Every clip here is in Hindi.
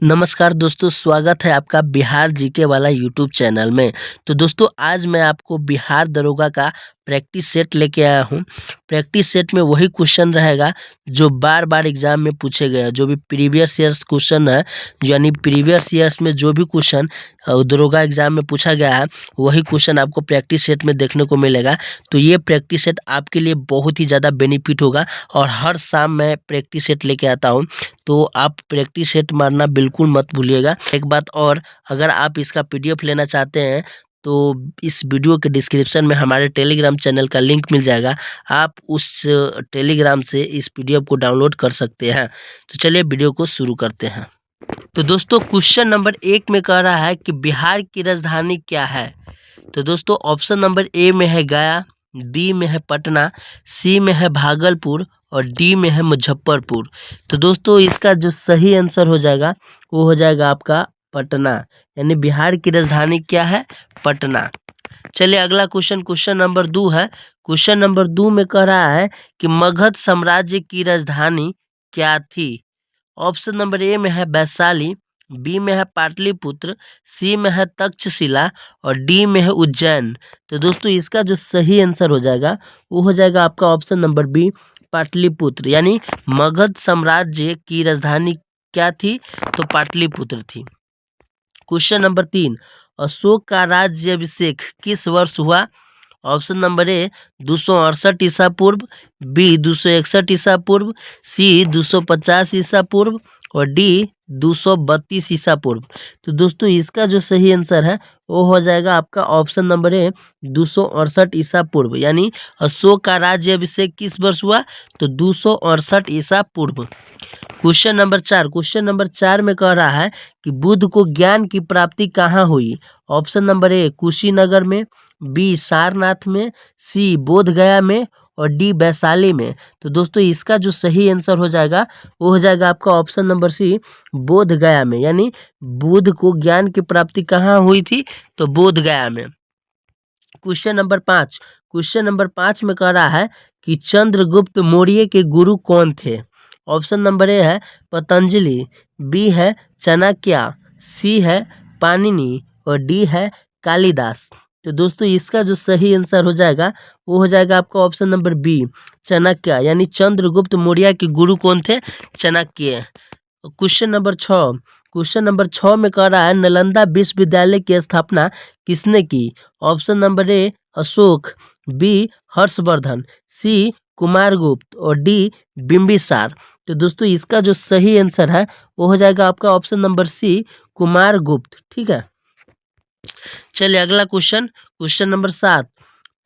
नमस्कार दोस्तों, स्वागत है आपका बिहार जीके वाला यूट्यूब चैनल में। तो दोस्तों आज मैं आपको बिहार दरोगा का प्रैक्टिस सेट लेके आया हूँ। प्रैक्टिस सेट में वही क्वेश्चन रहेगा जो बार बार एग्जाम में पूछे गए हैं, जो भी प्रीवियस ईयर्स क्वेश्चन है, यानी प्रीवियस ईयर्स में जो भी क्वेश्चन दरोगा एग्जाम में पूछा गया है वही क्वेश्चन आपको प्रैक्टिस सेट में देखने को मिलेगा। तो ये प्रैक्टिस सेट आपके लिए बहुत ही ज़्यादा बेनिफिट होगा और हर शाम मैं प्रैक्टिस सेट लेके आता हूँ, तो आप प्रैक्टिस सेट मारना बिल्कुल मत भूलिएगा। एक बात और, अगर आप इसका पीडीएफ लेना चाहते हैं तो इस वीडियो के डिस्क्रिप्शन में हमारे टेलीग्राम चैनल का लिंक मिल जाएगा। आप उस टेलीग्राम से इस पीडीएफ को डाउनलोड कर सकते हैं। तो चलिए वीडियो को शुरू करते हैं। तो दोस्तों क्वेश्चन नंबर 1 में कह रहा है कि बिहार की राजधानी क्या है। तो दोस्तों ऑप्शन नंबर ए में है गया, बी में है पटना, सी में है भागलपुर और डी में है मुजफ्फरपुर। तो दोस्तों इसका जो सही आंसर हो जाएगा वो हो जाएगा आपका पटना, यानी बिहार की राजधानी क्या है, पटना। चलिए अगला क्वेश्चन नंबर 2 है। क्वेश्चन नंबर 2 में कह रहा है कि मगध साम्राज्य की राजधानी क्या थी। ऑप्शन नंबर ए में है वैशाली, बी में है पाटलिपुत्र, सी में है तक्षशिला और डी में है उज्जैन। तो दोस्तों इसका जो सही आंसर हो जाएगा वो हो जाएगा आपका ऑप्शन नंबर बी, पाटलिपुत्र, यानी मगध साम्राज्य की राजधानी क्या थी, तो पाटलिपुत्र थी। क्वेश्चन नंबर 3, अशोक का राज्याभिषेक किस वर्ष हुआ। ऑप्शन नंबर ए 268 ईसा पूर्व, बी 261 ईसा पूर्व, सी 250 ईसा पूर्व और डी 232 ईसा पूर्व। तो दोस्तों इसका जो सही आंसर है वो हो जाएगा आपका ऑप्शन नंबर ए 268 ईसा पूर्व, यानी अशोक का राज्याभिषेक किस वर्ष हुआ, तो 268 ईसा पूर्व। क्वेश्चन नंबर 4 में कह रहा है कि बुद्ध को ज्ञान की प्राप्ति कहाँ हुई। ऑप्शन नंबर ए कुशीनगर में, बी सारनाथ में, सी बोध गया में और डी वैशाली में। तो दोस्तों इसका जो सही आंसर हो जाएगा वो हो जाएगा आपका ऑप्शन नंबर सी, बोध गया में, यानी बुद्ध को ज्ञान की प्राप्ति कहाँ हुई थी, तो बोध गया में। क्वेश्चन नंबर 5 में कह रहा है कि चंद्रगुप्त मौर्य के गुरु कौन थे। ऑप्शन नंबर ए है पतंजलि, बी है चाणक्य, सी है पाणिनि और डी है कालिदास। तो दोस्तों इसका जो सही आंसर हो जाएगा वो हो जाएगा आपका ऑप्शन नंबर बी, चाणक्य, यानी चंद्रगुप्त मौर्य के गुरु कौन थे, चाणक्य। क्वेश्चन नंबर 6 में कह रहा है नालंदा विश्वविद्यालय की स्थापना किसने की। Option number A Ashok, B Harshvardhan, C Kumaragupta और डी बिंबिसार। तो दोस्तों इसका जो सही आंसर है वो हो जाएगा आपका ऑप्शन नंबर सी, कुमारगुप्त। ठीक है, चलिए अगला क्वेश्चन नंबर 7,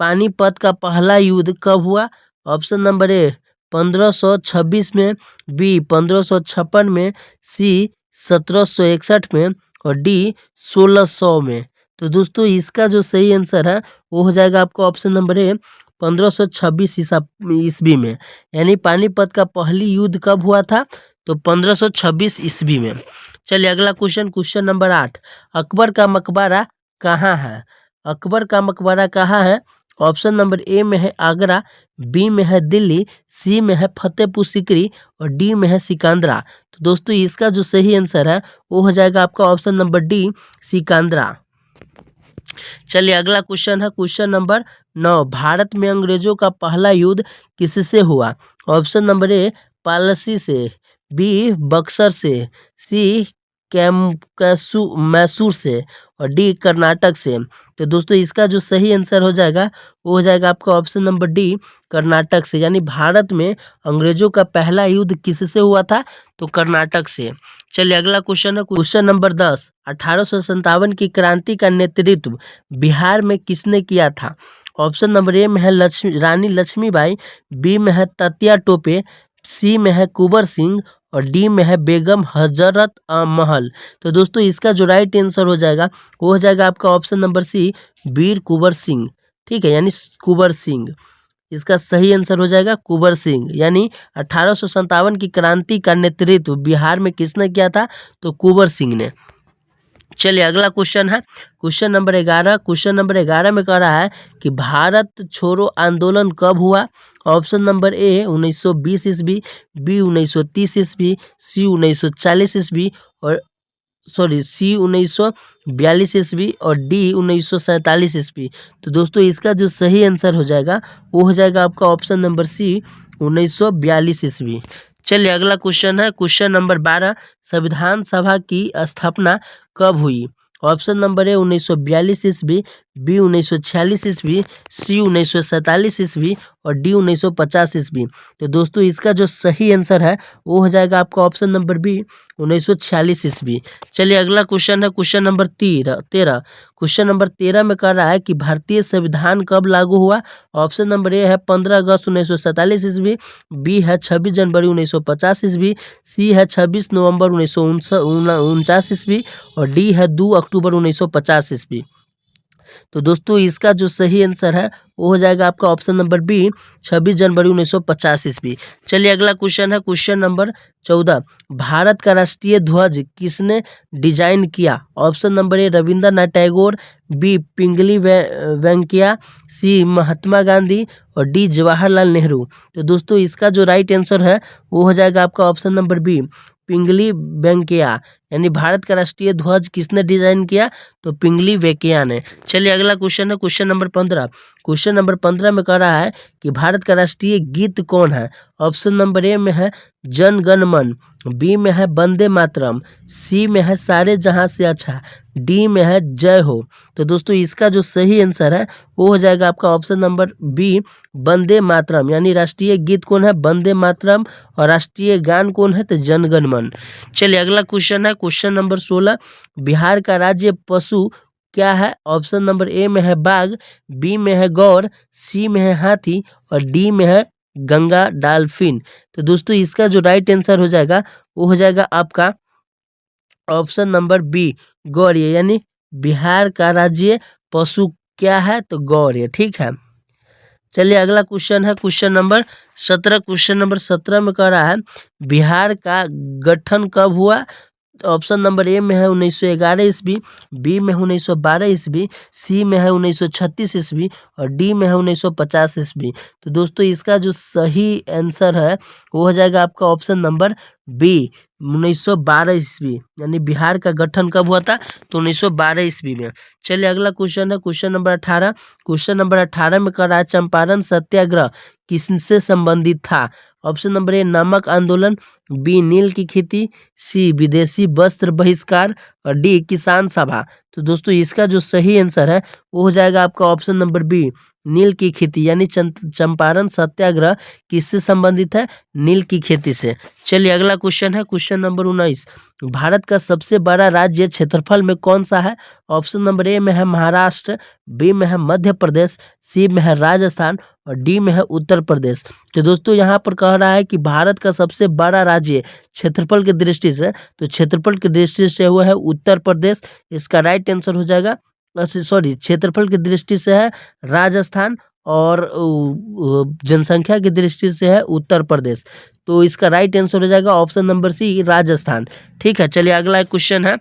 पानीपत का पहला युद्ध कब हुआ। ऑप्शन नंबर ए 1526 में, बी 1556 में, सी 1761 में और डी 1600 में। तो दोस्तों इसका जो सही आंसर है वो हो जाएगा आपका ऑप्शन नंबर ए 1526 ईस्वी में, यानी पानीपत का पहली युद्ध कब हुआ था, तो 1526 ईस्वी में। चलिए अगला क्वेश्चन नंबर 8, अकबर का मकबरा कहाँ है। अकबर का मकबरा कहाँ है। ऑप्शन नंबर ए में है आगरा, बी में है दिल्ली, सी में है फतेहपुर सीकरी और डी में है सिकंदरा। तो दोस्तों इसका जो सही आंसर है वो हो जाएगा आपका ऑप्शन नंबर डी, सिकंदरा। चलिए अगला क्वेश्चन नंबर 9, भारत में अंग्रेजों का पहला युद्ध किससे हुआ। ऑप्शन नंबर ए पलासी से, बी बक्सर से, सी मैसूर से और डी कर्नाटक से। तो दोस्तों इसका जो सही आंसर हो जाएगा वो हो जाएगा आपका ऑप्शन नंबर डी, कर्नाटक से, यानी भारत में अंग्रेजों का पहला युद्ध किससे हुआ था, तो कर्नाटक से। चलिए अगला क्वेश्चन नंबर 10, 1857 की क्रांति का नेतृत्व बिहार में किसने किया था। ऑप्शन नंबर ए में है रानी लक्ष्मीबाई, बी में है तात्या टोपे, सी में है कुंवर सिंह और डी में है बेगम हजरत महल। तो दोस्तों इसका जो राइट आंसर हो जाएगा वो हो जाएगा आपका ऑप्शन नंबर सी, वीर कुंवर सिंह। ठीक है, यानी कुंवर सिंह, इसका सही आंसर हो जाएगा कुंवर सिंह, यानी 1857 की क्रांति का नेतृत्व बिहार में किसने किया था, तो कुंवर सिंह ने। चलिए अगला क्वेश्चन नंबर 11 में कह रहा है कि भारत छोड़ो आंदोलन कब हुआ। ऑप्शन नंबर ए 1920 ईस्वी, बी 1930 ईस्वी, सी 1940 ईस्वी और सॉरी सी 1942 ईस्वी और डी 1947 ईस्वी। तो दोस्तों इसका जो सही आंसर हो जाएगा वो हो जाएगा आपका ऑप्शन नंबर सी 1942 ईस्वी। चलिए अगला क्वेश्चन है क्वेश्चन नंबर 12, संविधान सभा की स्थापना कब हुई? ऑप्शन नंबर ए 1942 ईस्वी, बी 1946 ईस्वी, सी 1947 ईस्वी और डी 1950 ईस्वी। तो दोस्तों इसका जो सही आंसर है वो हो जाएगा आपका ऑप्शन नंबर बी 1946 ईस्वी। चलिए अगला क्वेश्चन है क्वेश्चन नंबर 13। क्वेश्चन नंबर 13 में कह रहा है कि भारतीय संविधान कब लागू हुआ? ऑप्शन नंबर ए है 15 अगस्त 1947 ईस्वी, बी है 26 जनवरी 1950 ईस्वी, सी है 26 नवंबर 1949 ईस्वी और डी है 2 अक्टूबर 1950 ईस्वी। तो दोस्तों इसका जो सही आंसर है वो हो जाएगा आपका ऑप्शन नंबर बी 26 जनवरी 1950 ईस्वी। चलिए अगला क्वेश्चन है क्वेश्चन नंबर 14, भारत का राष्ट्रीय ध्वज किसने डिजाइन किया? Option number A Rabindranath Tagore, B Pingali Venkayya, C Mahatma Gandhi और डी जवाहरलाल नेहरू। तो दोस्तों इसका जो राइट आंसर है वो हो जाएगा आपका option number B Pingali Venkaiah. यानी भारत का राष्ट्रीय ध्वज किसने डिजाइन किया? तो पिंगली वेंकैया ने। चलिए अगला क्वेश्चन है क्वेश्चन नंबर 15। क्वेश्चन नंबर 15 में कह रहा है कि भारत का राष्ट्रीय गीत कौन है? ऑप्शन नंबर ए में है जन गण मन, बी में है वंदे मातरम, सी में है सारे जहां से अच्छा, डी में है जय हो। तो दोस्तों इसका जो सही आंसर है वो हो जाएगा आपका option number B Vande Mataram. यानी राष्ट्रीय गीत कौन है? वंदे मातरम। और राष्ट्रीय गान कौन है? तो जन गण मन। चलिए अगला क्वेश्चन है क्वेश्चन नंबर 16, बिहार का राज्य पशु क्या है? ऑप्शन नंबर ए में है बाघ, बी में है गौर, सी में है हाथी और डी में है गंगा डॉल्फिन। तो दोस्तों इसका जो राइट आंसर हो जाएगा वो हो जाएगा आपका ऑप्शन नंबर बी गौर। यानी बिहार का राज्य पशु क्या है? तो गौर। ठीक है। चलिए अगला क्वेश्चन है क्वेश्चन नंबर 17। क्वेश्चन नंबर 17 में कह रहा है बिहार का गठन कब हुआ? ऑप्शन नंबर ए में है 1911 ईस्वी, बी में है 1912 ईस्वी, सी में है 1936 ईस्वी और डी में है 1950 ईस्वी। तो दोस्तों इसका जो सही आंसर है वो हो जाएगा आपका ऑप्शन नंबर बी 1912 ईस्वी। यानी बिहार का गठन कब हुआ था? तो 1912 ईस्वी में। चलिए अगला क्वेश्चन है क्वेश्चन नंबर 18। क्वेश्चन नंबर 18 में कह रहा है चंपारण सत्याग्रह किससे संबंधित था? ऑप्शन नंबर ए नमक आंदोलन, बी नील की खेती, सी विदेशी वस्त्र बहिष्कार और डी किसान सभा। तो दोस्तों इसका जो सही आंसर है वो हो जाएगा आपका ऑप्शन नंबर बी नील की खेती। यानी चंपारण सत्याग्रह किससे संबंधित है? नील की खेती से। चलिए अगला क्वेश्चन है क्वेश्चन नंबर 19, भारत का सबसे बड़ा राज्य क्षेत्रफल में कौन सा है? ऑप्शन नंबर ए में है महाराष्ट्र, बी में है मध्य प्रदेश, सी में है राजस्थान और डी में है उत्तर प्रदेश। तो दोस्तों यहाँ पर कह रहा है कि भारत का सबसे बड़ा राज्य क्षेत्रफल की दृष्टि से, तो क्षेत्रफल की दृष्टि से हुआ है उत्तर प्रदेश। इसका राइट आंसर हो जाएगा, सॉरी क्षेत्रफल की दृष्टि से है राजस्थान और जनसंख्या की दृष्टि से है उत्तर प्रदेश। तो इसका राइट आंसर हो जाएगा ऑप्शन नंबर सी राजस्थान। ठीक है। चलिए अगला क्वेश्चन है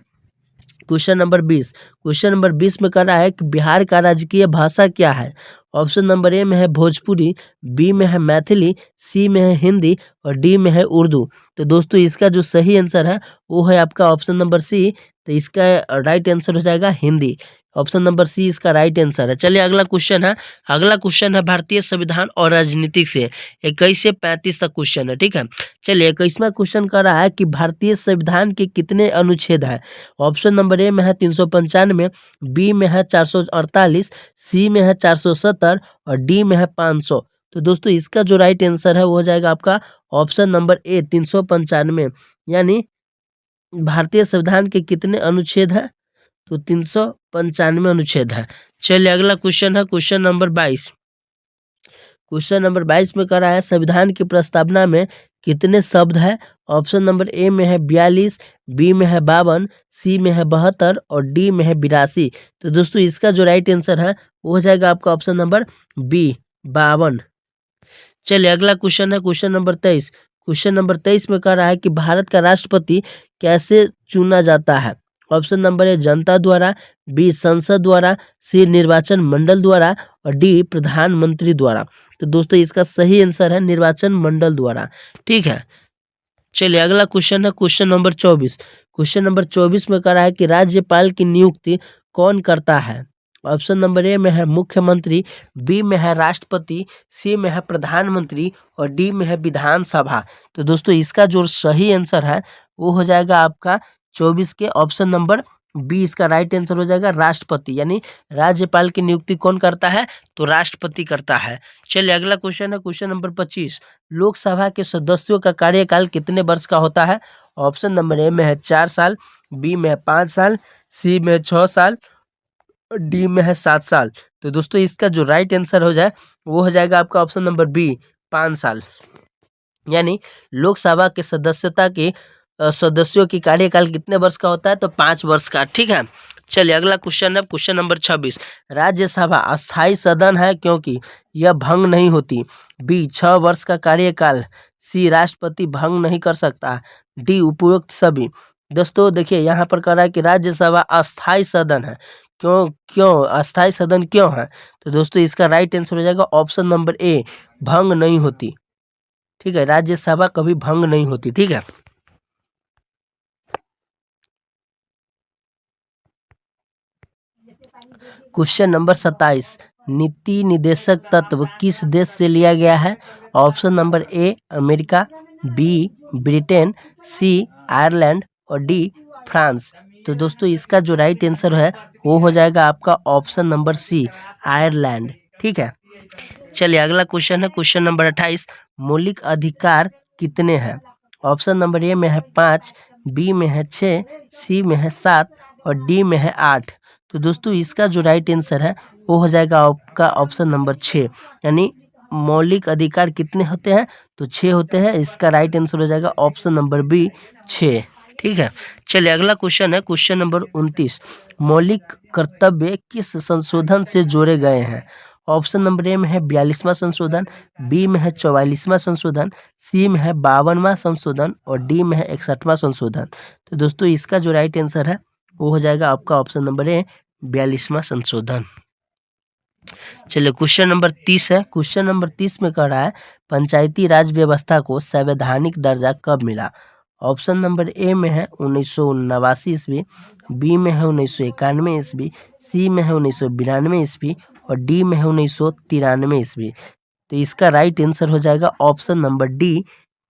क्वेश्चन नंबर 20। क्वेश्चन नंबर 20 में कह रहा है कि बिहार का राजकीय भाषा क्या है? ऑप्शन नंबर ए में है भोजपुरी, बी में है मैथिली, सी में है हिंदी और डी में है उर्दू। तो दोस्तों इसका जो सही आंसर है वो है आपका ऑप्शन नंबर सी। तो इसका राइट आंसर हो जाएगा हिंदी। ऑप्शन नंबर सी इसका राइट आंसर है। चलिए अगला क्वेश्चन है भारतीय संविधान और राजनीतिक से 21 से 35 तक क्वेश्चन है। ठीक है। चलिए 21वां क्वेश्चन कर रहा है कि भारतीय संविधान के कितने अनुच्छेद है? ऑप्शन नंबर ए में है 395, बी में है 448, सी में है 470 और डी में है 500। तो दोस्तों इसका जो राइट आंसर है वो हो जाएगा आपका ऑप्शन नंबर ए 395। यानी भारतीय संविधान के कितने अनुच्छेद है? तो 395 अनुच्छेद है। चलिए अगला क्वेश्चन है क्वेश्चन नंबर 22। क्वेश्चन नंबर 22 में कह रहा है संविधान की प्रस्तावना में कितने शब्द है? ऑप्शन नंबर ए में है 42, बी में है 52, सी में है 72 और डी में है 82। तो दोस्तों इसका जो राइट आंसर है वो हो जाएगा आपका ऑप्शन नंबर बी 52। चलिए अगला क्वेश्चन है क्वेश्चन नंबर 23। क्वेश्चन नंबर 23 में कह रहा है कि भारत का राष्ट्रपति कैसे चुना जाता है? ऑप्शन नंबर ए जनता द्वारा, बी संसद द्वारा, सी निर्वाचन मंडल द्वारा और डी प्रधानमंत्री द्वारा। तो दोस्तों इसका सही आंसर है निर्वाचन मंडल द्वारा। ठीक है। चलिए अगला क्वेश्चन है क्वेश्चन नंबर 24। क्वेश्चन नंबर 24 में कह रहा है कि राज्यपाल की नियुक्ति कौन करता है? ऑप्शन नंबर ए में है मुख्यमंत्री, बी में है राष्ट्रपति, सी में है प्रधानमंत्री और डी में है विधानसभा। तो दोस्तों इसका जो सही आंसर है वो हो जाएगा आपका 24 के ऑप्शन नंबर बी, इसका राइट आंसर हो जाएगा राष्ट्रपति। यानी राज्यपाल की नियुक्ति कौन करता है? तो राष्ट्रपति करता है। चलिए अगला क्वेश्चन है क्वेश्चन नंबर 25। लोकसभा के सदस्यों का कार्यकाल कितने वर्ष का होता है? ऑप्शन नंबर ए में है 4 साल, बी में है 5 साल, सी में है 6 साल और डी में है 7 साल। तो दोस्तों इसका जो राइट आंसर हो जाए वो हो जाएगा आपका ऑप्शन नंबर बी, 5 साल। यानी लोकसभा के सदस्यों की कार्यकाल कितने वर्ष का होता है? तो 5 वर्ष का। ठीक है, चलिए अगला क्वेश्चन है क्वेश्चन नंबर 26। राज्यसभा अस्थाई सदन है क्योंकि यह भंग नहीं होती। बी 6 वर्ष का कार्यकाल, सी राष्ट्रपति भंग नहीं कर सकता, डी उपयुक्त सभी। दोस्तों देखिए यहाँ पर कह रहा है कि राज्यसभा अस्थाई सदन है। क्यों क्यों अस्थाई सदन क्यों है? तो दोस्तों इसका राइट आंसर हो जाएगा ऑप्शन नंबर ए, भंग नहीं होती। ठीक है, राज्यसभा कभी भंग नहीं होती। ठीक है, क्वेश्चन नंबर 27। नीति निदेशक तत्व किस देश से लिया गया है? Option number A America, B Britain, C Ireland और डी फ्रांस। तो दोस्तों इसका जो राइट आंसर है वो हो जाएगा आपका ऑप्शन नंबर सी, आयरलैंड। ठीक है, चलिए अगला क्वेश्चन है क्वेश्चन नंबर 28। मौलिक अधिकार कितने हैं? ऑप्शन नंबर ए में है 5, बी में है 6, सी में है 7 और डी में है 8। तो दोस्तों इसका जो राइट आंसर है वो हो जाएगा आपका ऑप्शन नंबर 6। यानी मौलिक अधिकार कितने होते हैं? तो 6 होते हैं। इसका राइट आंसर हो जाएगा ऑप्शन नंबर बी, 6। ठीक है, चलिए अगला क्वेश्चन है क्वेश्चन नंबर 29। मौलिक कर्तव्य किस संशोधन से जोड़े गए हैं? ऑप्शन नंबर ए में है 42वां संशोधन, बी में है 44वां संशोधन, सी में है 52वां संशोधन और डी में है 61वां संशोधन। तो दोस्तों इसका जो राइट आंसर है वो हो जाएगा आपका ऑप्शन नंबर ए, 42वां संशोधन। चलिए क्वेश्चन नंबर 30 है। क्वेश्चन नंबर 30 में कह रहा है पंचायती राज व्यवस्था को संवैधानिक दर्जा कब मिला? ऑप्शन नंबर ए में है 1989 ईस्वी, बी में है 1991 ईस्वी, सी में है 1992 ईस्वी और डी में है 1993 ईस्वी। तो इसका राइट आंसर हो जाएगा ऑप्शन नंबर डी,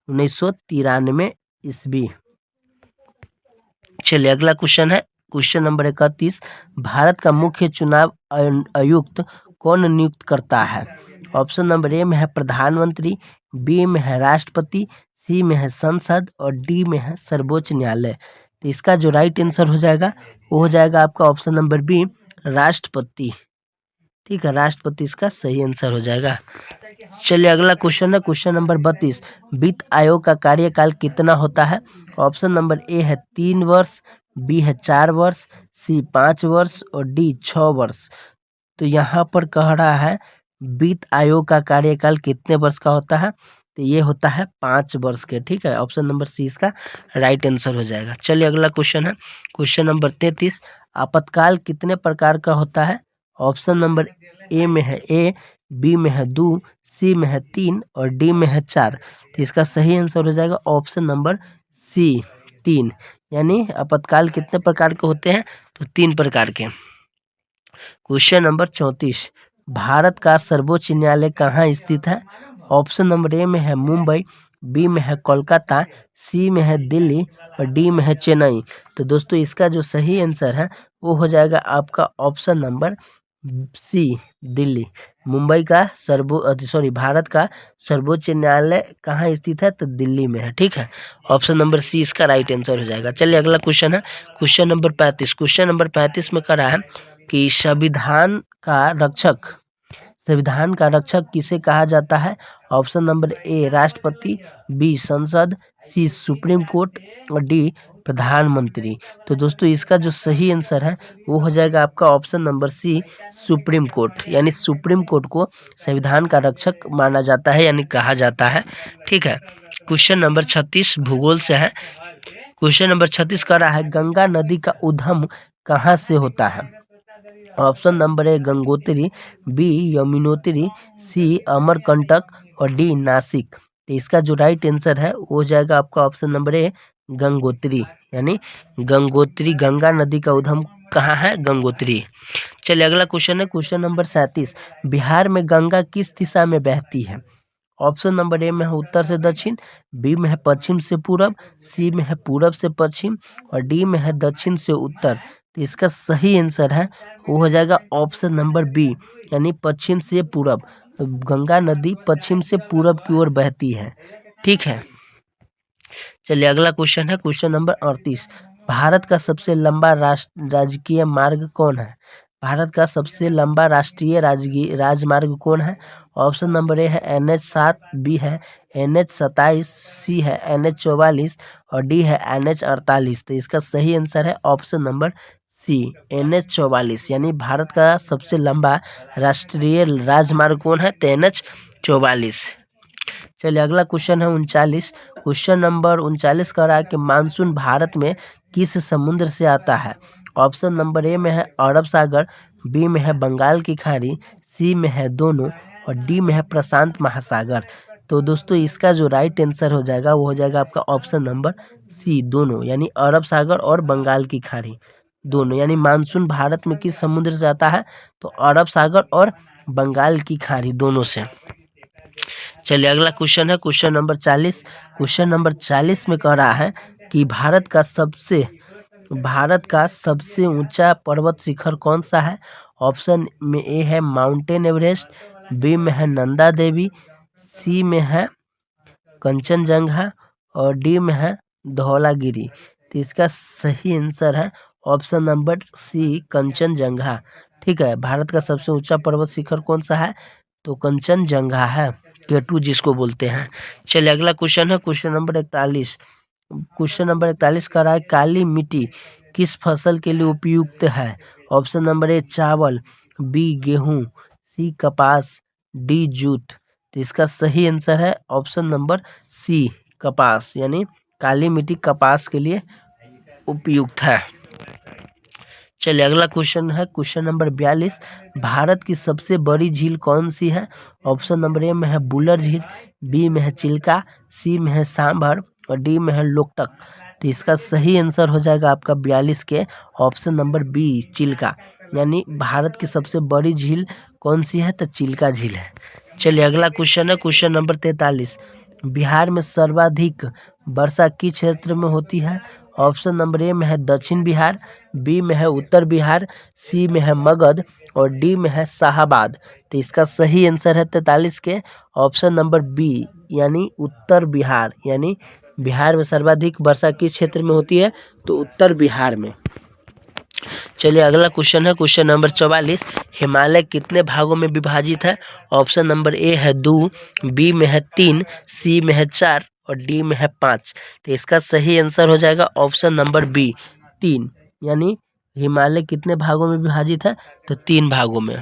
1993 ईस्वी। चलिए अगला क्वेश्चन है क्वेश्चन नंबर 31। भारत का मुख्य चुनाव आयुक्त कौन नियुक्त करता है? ऑप्शन नंबर ए में है प्रधानमंत्री, बी में है राष्ट्रपति, सी में है संसद और डी में है सर्वोच्च न्यायालय। तो इसका जो राइट आंसर हो जाएगा वो हो जाएगा आपका ऑप्शन नंबर बी, राष्ट्रपति। ठीक है, राष्ट्रपति इसका सही आंसर हो जाएगा। चलिए अगला क्वेश्चन है क्वेश्चन नंबर 32। वित्त आयोग का कार्यकाल कितना होता है? ऑप्शन नंबर ए है 3 वर्ष, बी है 4 वर्ष, सी 5 वर्ष और डी 6 वर्ष। तो यहाँ पर कह रहा है वित्त आयोग का कार्यकाल कितने वर्ष का होता है? तो ये होता है 5 वर्ष के। ठीक है, ऑप्शन नंबर सी इसका राइट आंसर हो जाएगा। चलिए अगला क्वेश्चन है क्वेश्चन नंबर 33। आपातकाल कितने प्रकार का होता है? ऑप्शन नंबर ए में है ए, बी में है 2, सी में है 3 और डी में है 4। तो इसका सही आंसर हो जाएगा ऑप्शन नंबर सी, 3। यानी आपातकाल कितने प्रकार के होते हैं? तो 3 प्रकार के। Question number 34। भारत का सर्वोच्च न्यायालय कहाँ स्थित है? ऑप्शन नंबर ए में है मुंबई, बी में है कोलकाता, सी में है दिल्ली और डी में है चेन्नई। तो दोस्तों इसका जो सही आंसर है वो हो जाएगा आपका option number C, Delhi. Mumbai का भारत का सर्वोच्च न्यायालय कहाँ स्थित है? तो दिल्ली में है। ठीक है, ऑप्शन नंबर सी इसका राइट आंसर हो जाएगा। चलिए अगला क्वेश्चन है क्वेश्चन नंबर 35। क्वेश्चन नंबर 35 में कह रहा है कि संविधान का रक्षक किसे कहा जाता है? ऑप्शन नंबर ए राष्ट्रपति, बी संसद, सी सुप्रीम कोर्ट और डी प्रधानमंत्री। तो दोस्तों इसका जो सही आंसर है वो हो जाएगा आपका option number C, Supreme Court. यानी सुप्रीम कोर्ट को संविधान का रक्षक माना जाता है, यानी कहा जाता है। ठीक है, क्वेश्चन नंबर 36 भूगोल से है। क्वेश्चन नंबर 36 कह रहा है गंगा नदी का उद्गम कहाँ से होता है? Option number A Gangotri, B Yamunotri, C Amarkantak और डी नासिक। तो इसका जो राइट आंसर है वो हो जाएगा आपका ऑप्शन नंबर ए, गंगोत्री। यानी गंगोत्री, गंगा नदी का उद्गम कहाँ है? गंगोत्री। चलिए अगला क्वेश्चन है क्वेश्चन नंबर 37। बिहार में गंगा किस दिशा में बहती है? ऑप्शन नंबर ए में है उत्तर से दक्षिण, बी में है पश्चिम से पूरब, सी में है पूरब से पश्चिम और डी में है दक्षिण से उत्तर। तो इसका सही आंसर है वो हो जाएगा ऑप्शन नंबर बी, यानी पश्चिम से पूरब। गंगा नदी पश्चिम से पूरब की ओर बहती है। ठीक है, चलिए अगला क्वेश्चन है क्वेश्चन नंबर 38। भारत का सबसे लंबा राजकीय मार्ग कौन है? भारत का सबसे लंबा राष्ट्रीय राजमार्ग कौन है? ऑप्शन नंबर ए है NH7, बी है NH27, सी है NH44 और डी है NH48। तो इसका सही आंसर है ऑप्शन नंबर सी, NH44। यानी भारत का सबसे लंबा राष्ट्रीय राजमार्ग कौन है? तो NH44। चलिए अगला क्वेश्चन है 39। क्वेश्चन नंबर 39 कह रहा है कि मानसून भारत में किस समुद्र से आता है? ऑप्शन नंबर ए में है अरब सागर, बी में है बंगाल की खाड़ी, सी में है दोनों और डी में है प्रशांत महासागर। तो दोस्तों इसका जो राइट आंसर हो जाएगा वो हो जाएगा आपका ऑप्शन नंबर सी, दोनों। यानी अरब सागर और बंगाल की खाड़ी दोनों। यानी मानसून भारत में किस समुद्र से आता है? तो अरब सागर और बंगाल की खाड़ी दोनों से। चलिए अगला क्वेश्चन है क्वेश्चन नंबर 40। क्वेश्चन नंबर 40 में कह रहा है कि भारत का सबसे ऊंचा पर्वत शिखर कौन सा है? ऑप्शन में ए है माउंटेन एवरेस्ट, बी में है नंदा देवी, सी में है कंचनजंगा और डी में है धौलागिरी। तो इसका सही आंसर है ऑप्शन नंबर सी, कंचनजंगा। ठीक है, भारत का सबसे ऊंचा पर्वत शिखर कौन सा है? तो कंचनजंगा है, केटू जिसको बोलते हैं। चलिए अगला क्वेश्चन है क्वेश्चन नंबर 41। क्वेश्चन नंबर 41 का रहा है काली मिट्टी किस फसल के लिए उपयुक्त है? ऑप्शन नंबर ए चावल, बी गेहूं, सी कपास, डी जूट। तो इसका सही आंसर है ऑप्शन नंबर सी, कपास। यानी काली मिट्टी कपास के लिए उपयुक्त है। चलिए अगला क्वेश्चन है क्वेश्चन नंबर 42। भारत की सबसे बड़ी झील कौन सी है? ऑप्शन नंबर ए में है बुलर झील, बी में है चिल्का, सी में है सांभर और डी में है लोकटक। तो इसका सही आंसर हो जाएगा आपका 42 के ऑप्शन नंबर बी, चिल्का। यानी भारत की सबसे बड़ी झील कौन सी है? तो चिल्का झील है। चलिए अगला क्वेश्चन है क्वेश्चन नंबर 43। बिहार में सर्वाधिक वर्षा किस क्षेत्र में होती है? ऑप्शन नंबर ए में है दक्षिण बिहार, बी में है उत्तर बिहार, सी में है मगध और डी में है शाहाबाद। तो इसका सही आंसर है 43 के ऑप्शन नंबर बी, यानी उत्तर बिहार। यानी बिहार में सर्वाधिक वर्षा किस क्षेत्र में होती है? तो उत्तर बिहार में। चलिए अगला क्वेश्चन है क्वेश्चन नंबर 44। हिमालय कितने भागों में विभाजित है? ऑप्शन नंबर ए है 2, बी में है 3, सी में है 4 और डी में है 5। तो इसका सही आंसर हो जाएगा ऑप्शन नंबर बी, 3। यानी हिमालय कितने भागों में विभाजित है? तो 3 भागों में।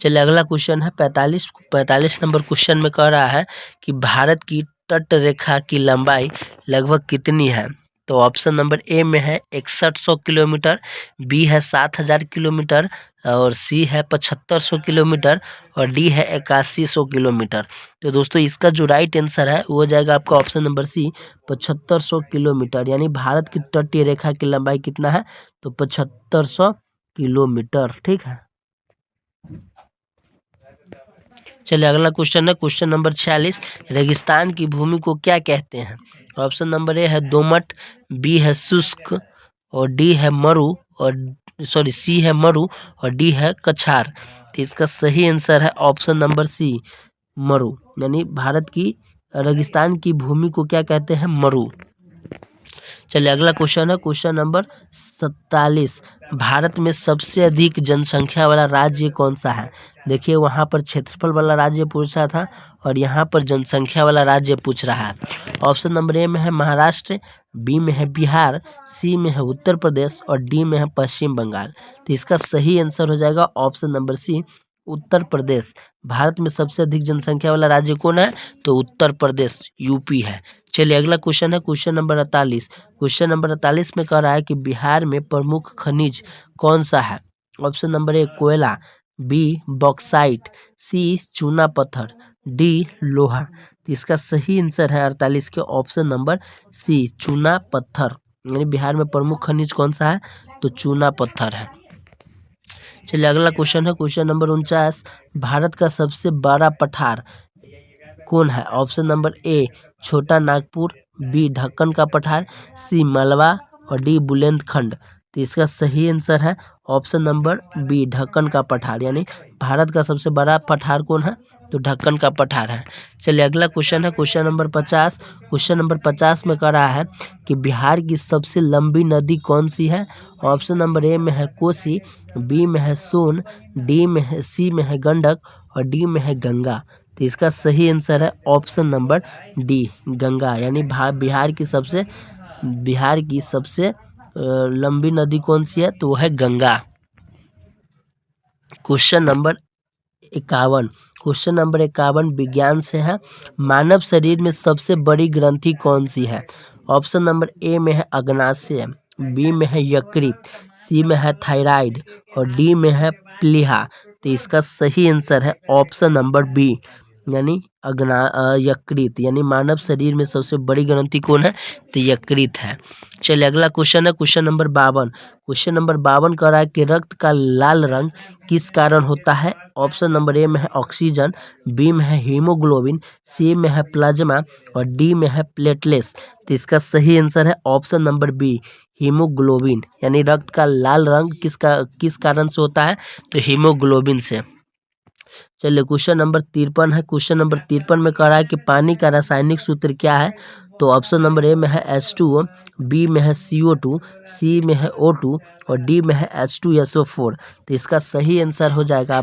चलिए अगला क्वेश्चन है 45 नंबर क्वेश्चन में कह रहा है कि भारत की तट रेखा की लंबाई लगभग कितनी है? तो ऑप्शन नंबर ए में है 6100 किलोमीटर, बी है 7000 किलोमीटर और सी है 7500 किलोमीटर और डी है 8100 किलोमीटर। तो दोस्तों इसका जो राइट आंसर है वो हो जाएगा आपका ऑप्शन नंबर सी, 7500 किलोमीटर। यानी भारत की तटीय रेखा की लंबाई कितना है? तो 7500 किलोमीटर। ठीक है, चलिए अगला क्वेश्चन है क्वेश्चन नंबर 46। रेगिस्तान की भूमि को क्या कहते हैं? ऑप्शन नंबर ए है दोमट, बी है शुष्क और डी है मरु और सी है मरु और डी है कछार। तो इसका सही आंसर है ऑप्शन नंबर सी, मरु। यानी भारत की रेगिस्तान की भूमि को क्या कहते हैं? मरु। चलिए अगला क्वेश्चन है क्वेश्चन नंबर 47। भारत में सबसे अधिक जनसंख्या वाला राज्य कौन सा है? देखिए वहाँ पर क्षेत्रफल वाला राज्य पूछ रहा था और यहाँ पर जनसंख्या वाला राज्य पूछ रहा है। ऑप्शन नंबर ए में है महाराष्ट्र, बी में है बिहार, सी में है उत्तर प्रदेश और डी में है पश्चिम बंगाल। तो इसका सही आंसर हो जाएगा ऑप्शन नंबर सी, उत्तर प्रदेश। भारत में सबसे अधिक जनसंख्या वाला राज्य कौन है? तो उत्तर प्रदेश, यूपी है। चलिए अगला क्वेश्चन है क्वेश्चन नंबर 48। क्वेश्चन नंबर 48 में कह रहा है कि बिहार में प्रमुख खनिज कौन सा है? ऑप्शन नंबर ए कोयला, बी बॉक्साइट, सी चूना पत्थर डी लोहा। तो इसका सही आंसर है 48 के ऑप्शन नंबर सी चूना पत्थर। यानी बिहार में प्रमुख खनिज कौन सा है? तो चूना पत्थर है। चलिए अगला क्वेश्चन है क्वेश्चन नंबर 49। भारत का सबसे बड़ा पठार कौन है? ऑप्शन नंबर ए छोटा नागपुर, बी ढक्कन का पठार, सी मलबा और डी बुंदेलखंड। तो इसका सही आंसर है ऑप्शन नंबर बी ढक्कन का पठार। यानी भारत का सबसे बड़ा पठार कौन है? तो ढक्कन का पठार है। चलिए अगला क्वेश्चन है क्वेश्चन नंबर 50। क्वेश्चन नंबर 50 में कह रहा है कि बिहार की सबसे लंबी नदी कौन सी है? ऑप्शन नंबर ए में है कोसी, बी में है सोन, डी में है, सी में है गंडक और डी में है गंगा। तो इसका सही आंसर है ऑप्शन नंबर डी गंगा। यानी बिहार की सबसे लंबी नदी कौन सी है? तो वो है Ganga. Question number 51। Question number 51 विज्ञान से है। मानव शरीर में सबसे बड़ी ग्रंथि कौन सी है? ऑप्शन नंबर ए में है अग्नाशय, बी में है यकृत, सी में है थायराइड और डी में है प्लीहा। तो इसका सही आंसर है ऑप्शन नंबर बी यानी यकृत। यानी मानव शरीर में सबसे बड़ी ग्रंथि कौन है? तो यकृत है। चलिए अगला क्वेश्चन है क्वेश्चन नंबर 52। क्वेश्चन नंबर 52 कह रहा है कि रक्त का लाल रंग किस कारण होता है? ऑप्शन नंबर ए में है ऑक्सीजन, बी में है हीमोग्लोबिन, सी में है प्लाज्मा और डी में है प्लेटलेट्स। तो इसका सही आंसर है ऑप्शन नंबर बी हीमोग्लोबिन। यानी रक्त का लाल रंग किस कारण से होता है? तो हीमोग्लोबिन से। चलिए क्वेश्चन नंबर 53 है। क्वेश्चन नंबर 53 में कह रहा है कि पानी का रासायनिक सूत्र क्या है? तो ऑप्शन नंबर ए में है H2O, बी में है CO2, सी में है O2 और डी में है H2SO4। तो इसका सही आंसर हो जाएगा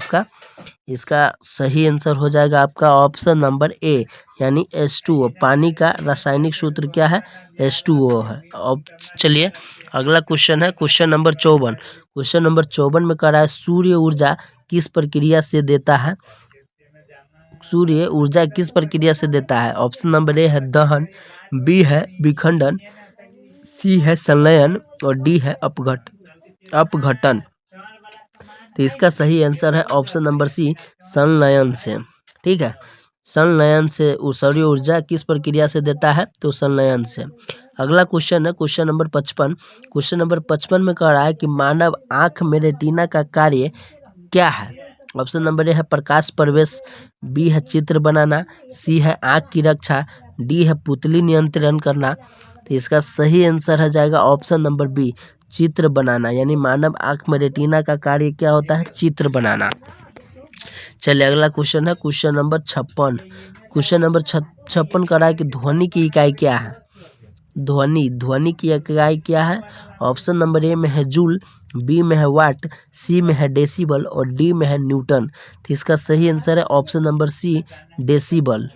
आपका ऑप्शन नंबर ए यानी H2O। पानी का रासायनिक सूत्र क्या है? H2O है। अब चलिए अगला क्वेश्चन है क्वेश्चन नंबर 54। क्वेश्चन नंबर 54 में कह रहा है सूर्य ऊर्जा किस प्रक्रिया से देता है? सूर्य ऊर्जा किस प्रक्रिया से देता है? ऑप्शन नंबर ए है दहन, बी है विखंडन, सी है संलयन और डी है अपघटन। तो इसका सही आंसर है ऑप्शन नंबर सी संलयन से। ठीक है, संलयन से सूर्य ऊर्जा किस प्रक्रिया से देता है? तो संलयन से। अगला क्वेश्चन है क्वेश्चन नंबर 55। क्वेश्चन नंबर 55 में कह रहा है कि मानव आंख में रेटिना का कार्य क्या है? ऑप्शन नंबर ए है प्रकाश प्रवेश, बी है चित्र बनाना, सी है आंख की रक्षा, डी है पुतली नियंत्रण करना। तो इसका सही आंसर हो जाएगा ऑप्शन नंबर बी चित्र बनाना। यानी मानव आंख में रेटिना का कार्य क्या होता है? चित्र बनाना। चलिए अगला क्वेश्चन है क्वेश्चन नंबर 56। क्वेश्चन नंबर 56 कह रहा है कि ध्वनि की इकाई क्या है? ध्वनि की इकाई क्या है? ऑप्शन नंबर ए में है जूल, बी में है वाट, सी में है डेसिबल और डी में है न्यूटन। तो इसका सही आंसर है ऑप्शन नंबर सी डेसिबल।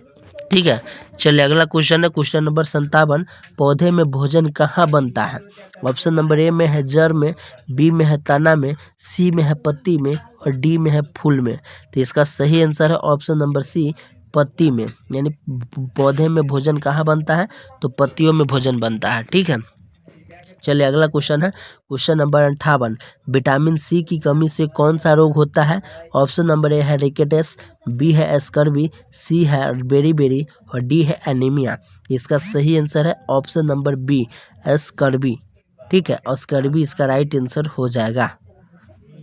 ठीक है, चलिए अगला क्वेश्चन है क्वेश्चन नंबर 57। पौधे में भोजन कहाँ बनता है? ऑप्शन नंबर ए में है जड़ में, बी में है तना में, सी में है पत्ती में और डी में है फूल में। तो इसका सही आंसर है ऑप्शन नंबर सी पत्ती में। यानी पौधे में भोजन कहाँ बनता है? तो पत्तियों में भोजन बनता है। ठीक है, चलिए अगला क्वेश्चन है क्वेश्चन नंबर 58। विटामिन सी की कमी से कौन सा रोग होता है? ऑप्शन नंबर ए है रिकेटस, बी है स्कर्वी, सी है बेरी और डी है एनीमिया। इसका सही आंसर है ऑप्शन नंबर बी स्कर्वी। ठीक है, स्कर्वी इसका राइट आंसर हो जाएगा।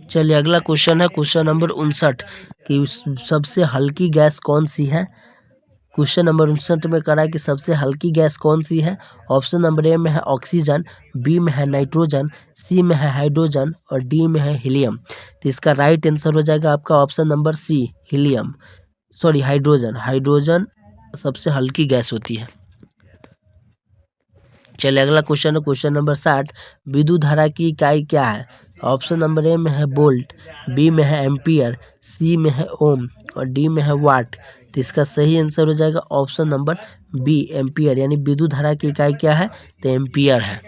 चलिए अगला क्वेश्चन है क्वेश्चन नंबर 59 कि सबसे हल्की गैस कौन सी है? क्वेश्चन नंबर 59 में कह रहा है कि सबसे हल्की गैस कौन सी है? ऑप्शन नंबर ए में है ऑक्सीजन, बी में है नाइट्रोजन, सी में है हाइड्रोजन और डी में है हीलियम। तो इसका राइट आंसर हो जाएगा आपका option number C hydrogen. Hydrogen सबसे हल्की गैस होती है। चलिए अगला क्वेश्चन है क्वेश्चन नंबर 60। विद्युत धारा की इकाई क्या है? ऑप्शन नंबर ए में है वोल्ट, बी में है एम्पियर, सी में है ओम और डी में है वाट। तो इसका सही आंसर हो जाएगा ऑप्शन नंबर बी एम्पियर। यानी विद्युत धारा की इकाई क्या है? तो एम्पियर है।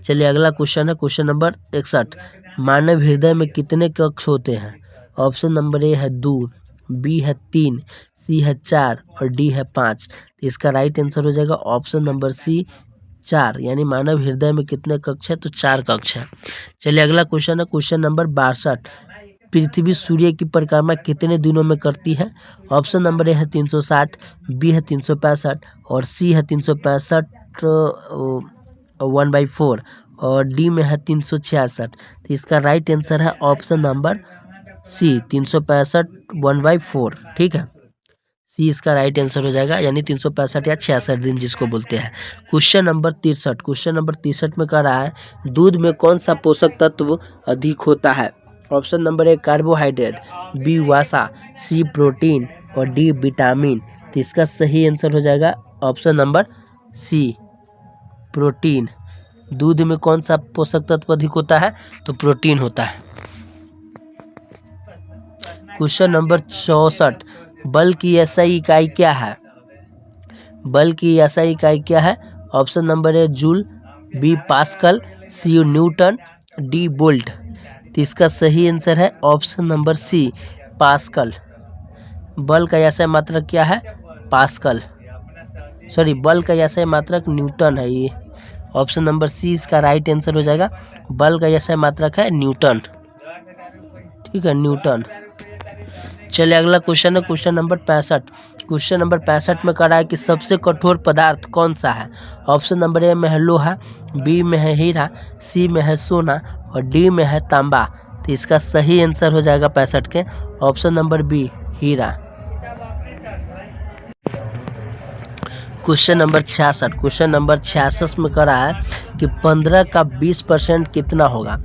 चलिए अगला क्वेश्चन है क्वेश्चन नंबर 61। मानव हृदय में कितने कक्ष होते हैं? ऑप्शन नंबर ए है 2, बी है 3, सी है 4 और डी है 5। तो इसका राइट आंसर हो जाएगा ऑप्शन नंबर सी 4। यानी मानव हृदय में कितने कक्ष है? तो 4 कक्ष है। चलिए अगला क्वेश्चन है क्वेश्चन नंबर 62। पृथ्वी सूर्य की परिक्रमा कितने दिनों में करती है? ऑप्शन नंबर ए है 360, बी है 365 और सी है 365 1/4 और डी में है 366। तो इसका राइट आंसर है ऑप्शन नंबर सी 365 1/4। ठीक है, सी इसका राइट आंसर हो जाएगा, यानी 365 या 66 दिन जिसको बोलते हैं। क्वेश्चन नंबर 63, क्वेश्चन नंबर 63 में कह रहा है दूध में कौन सा पोषक तत्व अधिक होता है? Option number A carbohydrate, B वसा, सी प्रोटीन और डी विटामिन। तो इसका सही आंसर हो जाएगा ऑप्शन नंबर सी प्रोटीन। दूध में कौन सा पोषक तत्व अधिक होता है? तो प्रोटीन होता है। क्वेश्चन नंबर 64, बल की एसआई इकाई क्या है? बल की एसआई इकाई क्या है? Option number A joule, B pascal, C newton, D volt. तो इसका सही आंसर है ऑप्शन नंबर सी पास्कल। बल का एसआई मात्रक क्या है? पास्कल, सॉरी बल का एसआई मात्रक न्यूटन है। ये ऑप्शन नंबर सी इसका राइट आंसर हो जाएगा। बल का एसआई मात्रक है न्यूटन। ठीक है, न्यूटन। चलिए अगला क्वेश्चन है क्वेश्चन नंबर 65। क्वेश्चन नंबर 65 में कह रहा है कि सबसे कठोर पदार्थ कौन सा है? ऑप्शन नंबर ए में है लोहा, बी में है हीरा, सी में है सोना और डी में है तांबा। तो इसका सही आंसर हो जाएगा 65 के ऑप्शन नंबर बी हीरा। क्वेश्चन नंबर 66, क्वेश्चन नंबर 66 में कह रहा है कि 15 का 20% कितना होगा?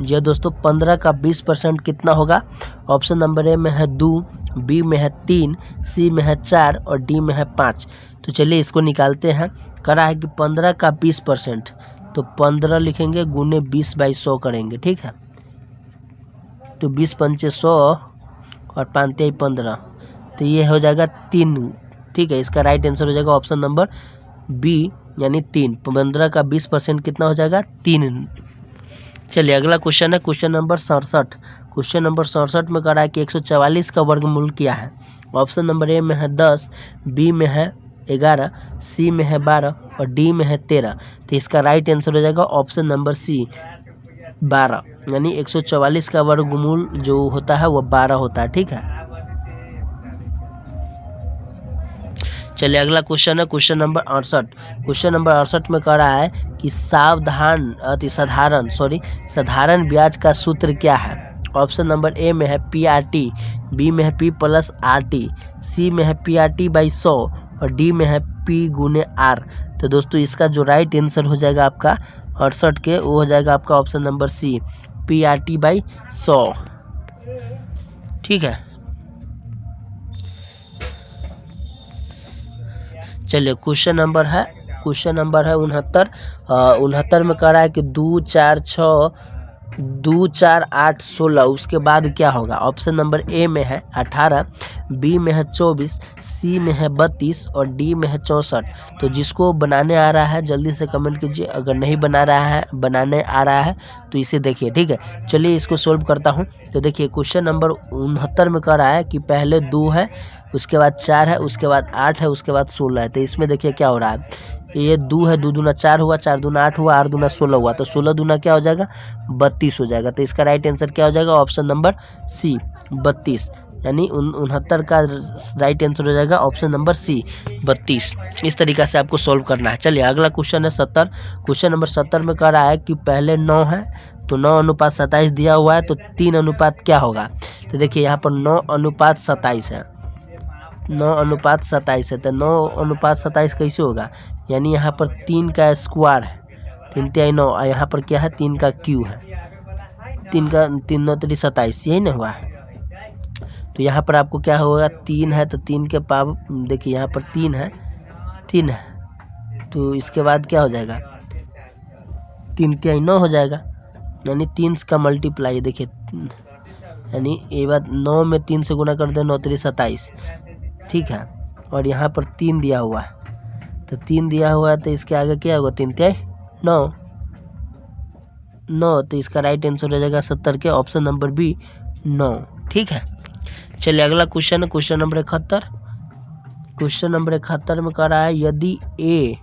ये दोस्तों 15 का 20% कितना होगा? ऑप्शन नंबर ए में है 2, बी में है 3, सी में है 4 और डी में है 5। तो चलिए इसको निकालते हैं। कह रहा है कि 15 का 20%, तो 15 लिखेंगे गुने 20/100 करेंगे। ठीक है, तो 20 पंचे 100 और 5 15, तो ये हो जाएगा 3। ठीक है, इसका राइट आंसर हो जाएगा ऑप्शन नंबर बी यानी 3। 15 का 20% कितना हो जाएगा? 3। चलिए अगला क्वेश्चन है क्वेश्चन नंबर 67। क्वेश्चन नंबर 67 में कह रहा है कि 144 का वर्गमूल क्या है? ऑप्शन नंबर ए में है 10, बी में है 11, सी में है 12 और डी में है 13। तो इसका राइट आंसर हो जाएगा ऑप्शन नंबर सी 12, यानी 144 का वर्गमूल जो होता है वो 12 होता है। ठीक है, चलिए अगला क्वेश्चन है क्वेश्चन नंबर 68। क्वेश्चन नंबर 68 में कह रहा है कि साधारण ब्याज का सूत्र क्या है? ऑप्शन नंबर ए में है PRT, बी में है P+RT, सी में है PRT/100 और डी में है P गुने R। तो दोस्तों इसका जो राइट आंसर हो जाएगा आपका 68 के, वो हो जाएगा आपका ऑप्शन नंबर सी PRT/100। ठीक है, चलिए क्वेश्चन नंबर है 69 में कह रहा है कि 2 4 6 2 4 8 16, उसके बाद क्या होगा? ऑप्शन नंबर ए में है 18, बी में है 24, सी में है 32 और डी में है 64। तो जिसको बनाने आ रहा है जल्दी से कमेंट कीजिए, अगर नहीं बनाने आ रहा है तो इसे देखिए। ठीक है, चलिए इसको सोल्व करता हूँ। तो देखिए क्वेश्चन नंबर 69 में कह रहा है कि पहले 2 है, उसके बाद 4 है, उसके बाद 8 है, उसके बाद 16 है। तो इसमें देखिए क्या हो रहा है, ये 2 है, 2 दूना 4 हुआ, 4 दूना 8 हुआ, 8 दूना 16 हुआ, तो 16 दूना क्या हो जाएगा? 32 हो जाएगा। तो इसका राइट आंसर क्या हो जाएगा? ऑप्शन नंबर सी 32, यानी 69 का राइट आंसर हो जाएगा ऑप्शन नंबर सी 32। इस तरीक़ा से आपको सोल्व करना है। चलिए अगला क्वेश्चन है 70। क्वेश्चन नंबर 70 में कह रहा है कि पहले 9 है, तो 9:27 दिया हुआ है, तो 3 अनुपात क्या होगा? तो देखिए यहाँ पर 9:27 है, 9:27 है, तो 9:27 कैसे होगा? यानी यहाँ पर 3 का स्क्वायर है, 3 × 9, और यहाँ पर क्या है? 3 का क्यू है, 3 9 3 27, यही ना हुआ। तो यहाँ पर आपको क्या होगा? 3 है तो 3 के पावर, देखिए यहाँ पर 3 है, तो इसके बाद क्या हो जाएगा? 3 के 9 हो जाएगा, यानी 3 का मल्टीप्लाई। देखिए यानी ये बात 9 में 3 से गुना कर दो, 9 3 27। ठीक है, और यहाँ पर 3 दिया हुआ है, तो 3 दिया हुआ है, तो इसके आगे क्या होगा? 3 के 9, तो इसका राइट आंसर हो जाएगा 70 के ऑप्शन नंबर बी 9। ठीक है, चलिए अगला क्वेश्चन है क्वेश्चन नंबर 71। क्वेश्चन नंबर 71 में कह रहा है यदि ए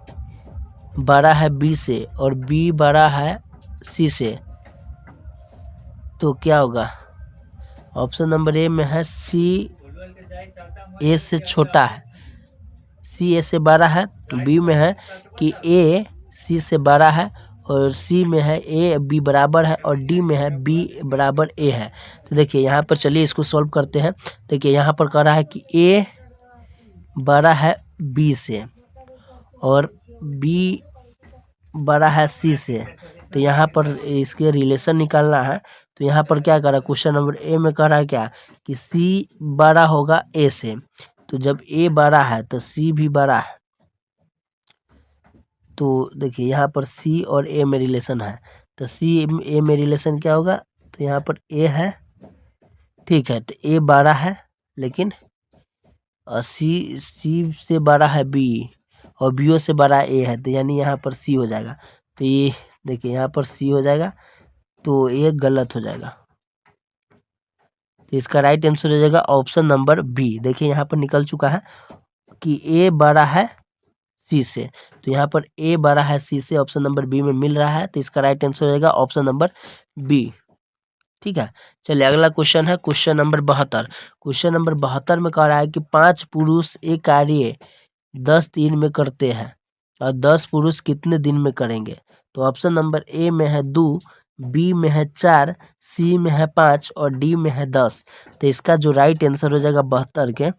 बड़ा है बी से और बी बड़ा है सी से, तो क्या होगा? ऑप्शन नंबर ए में है सी ए से छोटा है, सी ए से बड़ा है। बी में है कि ए सी से बड़ा है, और सी में है ए बी बराबर है, और डी में है बी बराबर ए है। तो देखिए यहाँ पर, चलिए इसको सॉल्व करते हैं। देखिए यहाँ पर कह रहा है कि ए बड़ा है बी से और बी बड़ा है सी से, तो यहाँ पर इसके रिलेशन निकालना है। तो यहाँ पर क्या करा, क्वेश्चन नंबर ए में कह रहा है क्या कि सी बड़ा होगा ए से, तो जब ए बड़ा है तो सी भी बड़ा है। तो देखिए यहाँ पर सी और ए में रिलेशन है, तो सी ए में रिलेशन क्या होगा, तो यहाँ पर ए है, ठीक है, तो ए बड़ा है, लेकिन सी से बड़ा है बी, और बी से बड़ा ए है, तो यानी यहाँ पर सी हो जाएगा। तो ये देखिए यहाँ पर सी हो जाएगा, तो ये गलत हो जाएगा। तो इसका राइट आंसर हो जाएगा ऑप्शन नंबर बी। देखिए यहाँ पर निकल चुका है कि ए बड़ा है सी से, तो यहाँ पर ए बड़ा है सी से ऑप्शन नंबर बी में मिल रहा है, तो इसका राइट आंसर हो जाएगा ऑप्शन नंबर बी। ठीक है, चलिए अगला क्वेश्चन है क्वेश्चन नंबर 72। क्वेश्चन नंबर 72 में कह रहा है कि 5 पुरुष एक कार्य 10 दिन में करते हैं और 10 पुरुष कितने दिन में करेंगे। तो ऑप्शन नंबर ए में है 2, बी में है 4, सी में है 5 और डी में है 10। तो इसका जो राइट आंसर हो जाएगा 72 के,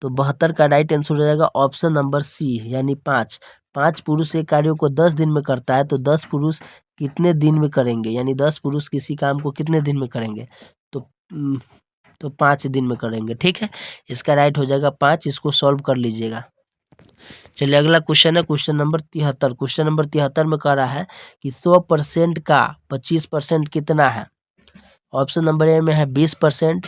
तो 72 का राइट आंसर हो जाएगा ऑप्शन नंबर सी, यानी 5। 5 पुरुष एक कार्यों को 10 दिन में करता है, तो 10 पुरुष कितने दिन में करेंगे, यानी 10 पुरुष किसी काम को कितने दिन में करेंगे, तो 5 दिन में करेंगे। ठीक है, इसका राइट हो जाएगा 5। इसको सॉल्व कर लीजिएगा। चलिए अगला क्वेश्चन है क्वेश्चन नंबर 73। क्वेश्चन नंबर 73 में कह रहा है कि 100% का 25% कितना है। ऑप्शन नंबर ए में है 20%,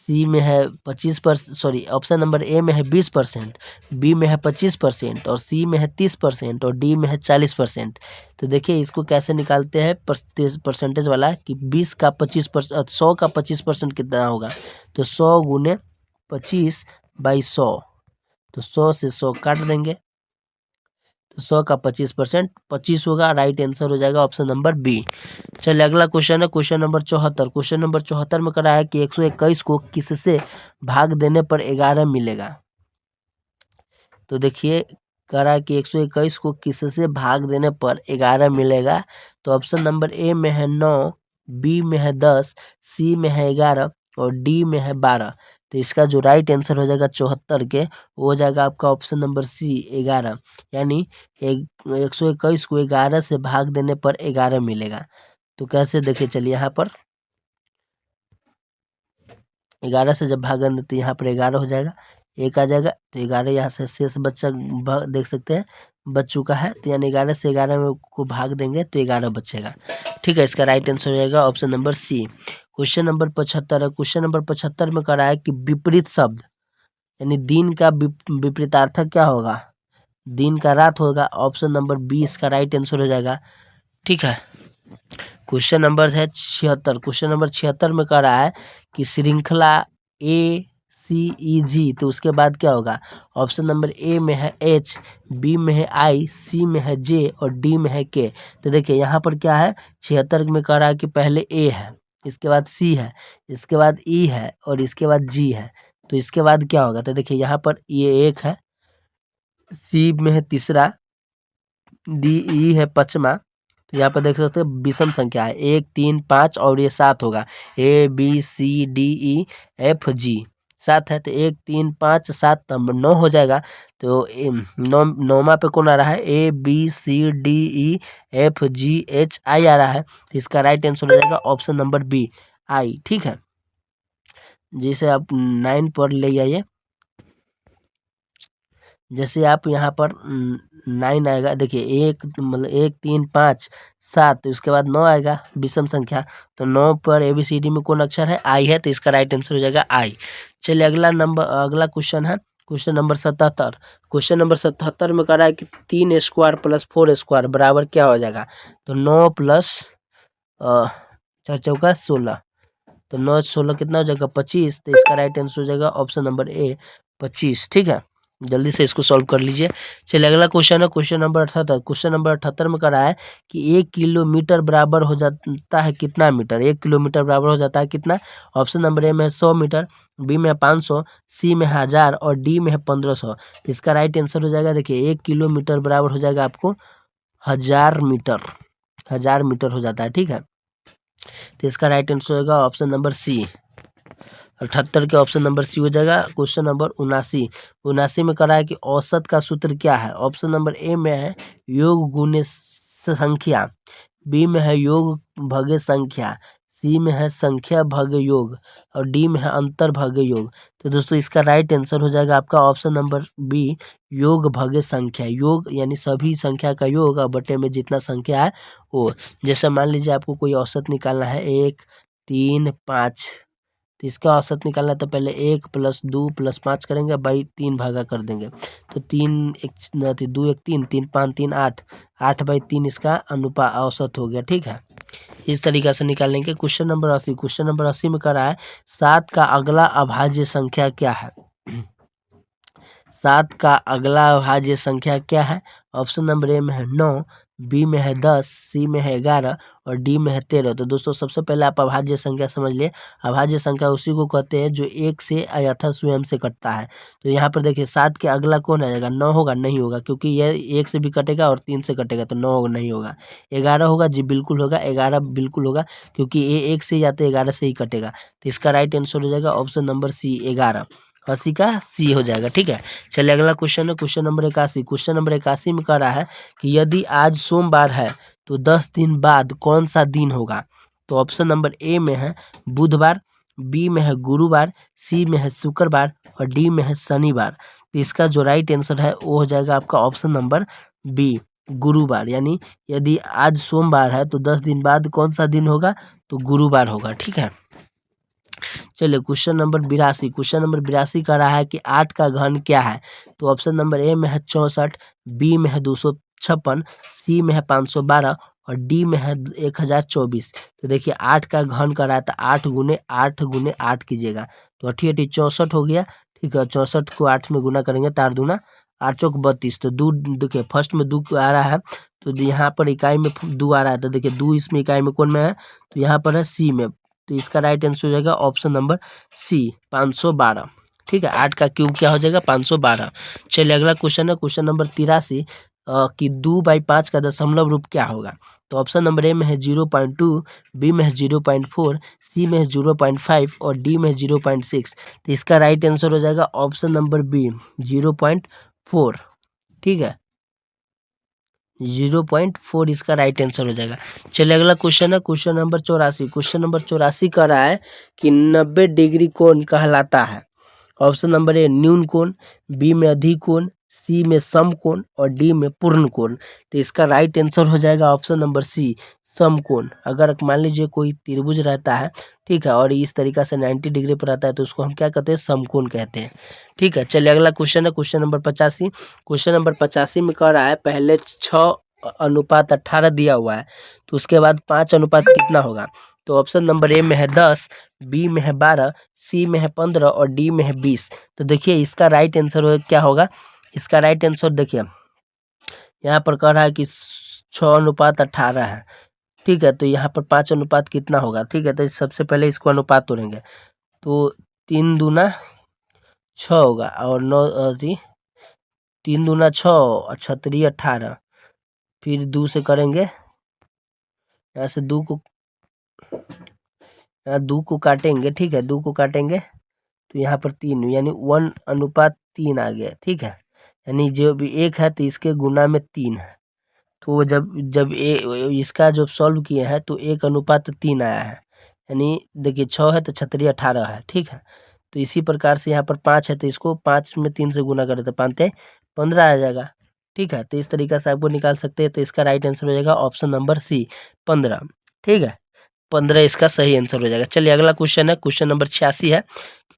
सी में है 25%, सॉरी, ऑप्शन नंबर ए में है 20%, बी में है 25% और सी में है 30% और डी में है 40%। तो देखिए इसको कैसे निकालते हैं परसेंटेज वाला, कि 20 का 25%, 100 का 25% कितना होगा, तो 100 गुने 25/100, तो 100 से 100 काट देंगे, तो 100 का 25% 25 होगा। राइट आंसर हो जाएगा ऑप्शन नंबर बी। चलिए अगला क्वेश्चन है क्वेश्चन नंबर 74। क्वेश्चन नंबर 74 में करा है कि 121 को किससे भाग देने पर 11 मिलेगा। तो देखिए करा है कि 121 को किससे भाग देने पर 11 मिलेगा। तो ऑप्शन नंबर ए में है 9, बी में है 10, सी में है 11 और डी में है 12। तो इसका जो राइट आंसर हो जाएगा 74 के, वो हो जाएगा आपका ऑप्शन नंबर सी 11, यानी 121 को 11 से भाग देने पर 11 मिलेगा। तो कैसे, देखिए चलिए यहाँ पर 11 से जब भागेंगे तो यहाँ पर 11 हो जाएगा, एक आ जाएगा, तो 11 यहाँ से शेष बच्चा देख सकते हैं बच चुका है, तो यानी 11 से 11 में को भाग देंगे तो 11 बचेगा। ठीक है, इसका राइट आंसर हो जाएगा option number C. Question number 75 है। क्वेश्चन नंबर 75 में कह रहा है कि विपरीत शब्द, यानी दिन का विपरीतार्थक क्या होगा, दिन का रात होगा। ऑप्शन नंबर बी इसका राइट आंसर हो जाएगा। ठीक है, क्वेश्चन नंबर है 76। क्वेश्चन नंबर 76 में कह रहा है कि श्रृंखला ACEG, तो उसके बाद क्या होगा। ऑप्शन नंबर ए में है H, बी में है I, सी में है J और डी में है K। तो देखिए यहाँ पर क्या है, 76 में कह रहा है कि पहले A है, इसके बाद C है, इसके बाद E है और इसके बाद G है। तो इसके बाद क्या होगा, तो देखिए यहाँ पर ये एक है, C में है तीसरा, DE है पांचवा। तो यहाँ पर देख सकते हैं विषम संख्या है, 1 3 5 और ये 7 होगा, ABCDEFG 7 है, तो 1 3 5 7 नंबर 9 हो जाएगा। तो 9वां पे कौन आ रहा है, ABCDEFGHI आ रहा है, तो इसका राइट आंसर हो जाएगा ऑप्शन नंबर बी आई। ठीक है, जिसे आप 9 पर ले आइए, जैसे आप यहाँ पर 9 आएगा, देखिए 1 मतलब 1 3 5 7, तो इसके बाद 9 आएगा विषम संख्या, तो 9 पर ABCD में कौन अक्षर है, आई है, तो इसका राइट आंसर हो जाएगा आई। चलिए अगला क्वेश्चन है क्वेश्चन नंबर 77। क्वेश्चन नंबर 77 में कह रहा है कि 3 स्क्वायर प्लस 4 स्क्वायर बराबर क्या हो जाएगा। तो 9 प्लस 4 चौका 16, तो 9 16 कितना हो जाएगा 25, तो इसका राइट आंसर हो जाएगा ऑप्शन नंबर ए 25। ठीक है, जल्दी से इसको सॉल्व कर लीजिए। चलिए अगला क्वेश्चन है क्वेश्चन नंबर 78। क्वेश्चन नंबर 78 में करा है कि 1 किलोमीटर बराबर हो जाता है कितना मीटर। 1 किलोमीटर बराबर हो जाता है कितना। ऑप्शन नंबर ए में है 100 मीटर, बी में है 500, सी में है 1000 और डी में है 1500। इसका राइट आंसर हो जाएगा, देखिए 1 किलोमीटर बराबर हो जाएगा आपको 1000 मीटर। 1000 मीटर हो जाता है, ठीक है। तो इसका राइट आंसर होगा ऑप्शन नंबर सी। 78 के ऑप्शन नंबर सी हो जाएगा। क्वेश्चन नंबर 79 में करा है कि औसत का सूत्र क्या है। ऑप्शन नंबर ए में है योग गुणे संख्या, बी में है योग भगे संख्या, सी में है संख्या भगे योग और डी में है अंतर भगे योग। तो दोस्तों इसका राइट आंसर हो जाएगा आपका ऑप्शन नंबर बी, योग भगे संख्या। योग यानी सभी संख्या का योग और बटे में जितना संख्या है वो। जैसे मान लीजिए आपको कोई औसत निकालना है 1, 3, 5, तो इसका औसत निकालना है तो पहले 1 + 2 + 5 करेंगे, बाई 3 भागा कर देंगे। तो 3 1 2 1 3 3 5 3 8 8/3 इसका औसत हो गया, ठीक है। इस तरीक़ा से निकालेंगे। क्वेश्चन नंबर 80 में कह रहा है 7 का अगला अभाज्य संख्या क्या है। 7 का अगला अभाज्य संख्या क्या है। ऑप्शन नंबर ए में है 9, बी में है 10, सी में है 11 और डी में है 13। तो दोस्तों सबसे पहले आप अभाज्य संख्या समझ लिए। अभाज्य संख्या उसी को कहते हैं जो 1 से यथा स्वयं से कटता है। तो यहाँ पर देखिए 7 के अगला कौन आ जाएगा, 9 होगा, नहीं होगा क्योंकि यह 1 से भी कटेगा और 3 से कटेगा तो 9 नहीं होगा। 11 होगा, जी बिल्कुल होगा, 11 बिल्कुल होगा क्योंकि ये 1 से या तो 11 से ही कटेगा। तो इसका राइट आंसर हो जाएगा ऑप्शन नंबर सी, 11। 80 का सी हो जाएगा, ठीक है। चलिए अगला क्वेश्चन है क्वेश्चन नंबर 81। क्वेश्चन नंबर 81 में कह रहा है कि यदि आज सोमवार है तो 10 दिन बाद कौन सा दिन होगा। तो ऑप्शन नंबर ए में है बुधवार, बी में है गुरुवार, सी में है शुक्रवार और डी में है शनिवार। तो इसका जो राइट आंसर है वो हो जाएगा आपका ऑप्शन नंबर बी, गुरुवार। यानी यदि आज सोमवार है तो 10 दिन बाद कौन सा दिन होगा, तो गुरुवार होगा, ठीक है। चलिए क्वेश्चन नंबर 82 कह रहा है कि 8 का घन क्या है। तो ऑप्शन नंबर ए में है 64, बी में है 256, सी में है 512 और डी में है 1024। तो देखिए 8 का घन कर रहा है तो 8 गुने 8 गुने 8 कीजिएगा तो 8 64 हो गया, ठीक है। 64 को 8 में गुना करेंगे तो 8 दूना 8 चौक 32। तो 2 देखिए फर्स्ट में 2 आ रहा है तो यहाँ पर इकाई में 2 आ रहा है तो देखिए 2 इसमें इकाई में कौन में है, तो यहाँ पर है सी में। तो इसका राइट आंसर हो जाएगा ऑप्शन नंबर सी, 512, ठीक है। 8 का क्यूब क्या हो जाएगा, 512। चलिए अगला क्वेश्चन है क्वेश्चन नंबर 83 कि 2/5 का दशमलव रूप क्या होगा। तो ऑप्शन नंबर ए में है 0.2, बी में है 0.4, सी में है 0.5 और डी में है 0.6। तो इसका राइट आंसर हो जाएगा ऑप्शन नंबर बी, 0.4, ठीक है। 0.4 इसका राइट आंसर हो जाएगा। चलिए अगला क्वेश्चन है क्वेश्चन नंबर 84। क्वेश्चन नंबर 84 कह रहा है कि 90 डिग्री कोण कहलाता है। ऑप्शन नंबर ए न्यून कोण, बी में अधिक कोण, सी में सम कोण और डी में पूर्ण कोण। तो इसका राइट आंसर हो जाएगा ऑप्शन नंबर सी, समकोण। अगर मान लीजिए कोई त्रिभुज रहता है, ठीक है, और इस तरीका से 90 डिग्री पर रहता है तो उसको हम क्या कहते हैं, समकोण कहते हैं, ठीक है। चलिए अगला क्वेश्चन है क्वेश्चन नंबर 85। क्वेश्चन नंबर 85 में कह रहा है पहले 6:18 दिया हुआ है तो उसके बाद 5 कितना होगा। तो ऑप्शन नंबर ए में है 10, बी में है 12, सी में है 15 और डी में है 20। तो देखिए इसका राइट आंसर क्या होगा। इसका राइट आंसर देखिए यहाँ पर कह रहा है कि 6:18 है, ठीक है। तो यहाँ पर 5 कितना होगा, ठीक है। तो सबसे पहले इसको अनुपात तोड़ेंगे तो 3 दूना 6 होगा और 3 दूना 6 और 6 18। फिर 2 से करेंगे, यहाँ से 2 को काटेंगे, ठीक है। 2 को काटेंगे तो यहाँ पर 3 यानी 1:3 आ गया, ठीक है। यानी जो भी 1 है तो इसके गुना में 3 है। तो जब इसका जो सॉल्व किए हैं तो 1:3 आया है। यानी देखिए 6 है तो 6 18 है, ठीक है। तो इसी प्रकार से यहाँ पर 5 है तो इसको 5 में 3 से गुना करें तो 5 15 आ जाएगा, ठीक है। तो इस तरीका से आपको निकाल सकते हैं। तो इसका राइट आंसर हो जाएगा ऑप्शन नंबर सी, 15, ठीक है। 15 इसका सही आंसर हो जाएगा। चलिए अगला क्वेश्चन है क्वेश्चन नंबर 86 है।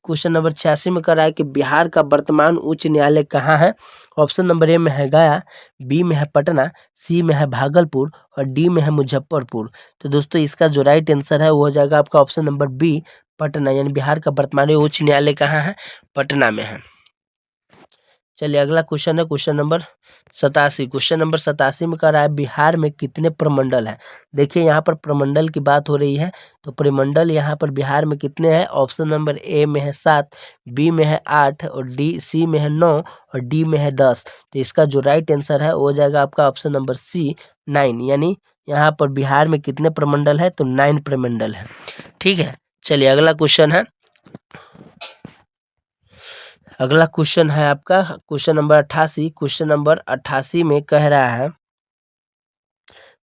क्वेश्चन नंबर 86 में कह रहा है कि बिहार का वर्तमान उच्च न्यायालय कहाँ है। ऑप्शन नंबर ए में है गया, बी में है पटना, सी में है भागलपुर और डी में है मुजफ्फरपुर। तो दोस्तों इसका जो राइट आंसर है वो हो जाएगा आपका ऑप्शन नंबर बी, पटना। यानी बिहार का वर्तमान उच्च न्यायालय कहाँ है, पटना में है। चलिए अगला क्वेश्चन है क्वेश्चन नंबर 87। क्वेश्चन नंबर 87 में कह रहा है बिहार में कितने प्रमंडल है। देखिए यहाँ पर प्रमंडल की बात हो रही है, तो प्रमंडल यहाँ पर बिहार में कितने हैं। ऑप्शन नंबर ए में है 7, बी में है 8 और सी में है 9 और डी में है 10। तो इसका जो राइट आंसर है वो हो जाएगा आपका ऑप्शन नंबर सी 9, यानी यहाँ पर बिहार में कितने प्रमंडल है, तो 9 प्रमंडल है। ठीक है, चलिए अगला क्वेश्चन है, अगला क्वेश्चन है आपका क्वेश्चन नंबर 88। क्वेश्चन नंबर 88 में कह रहा है,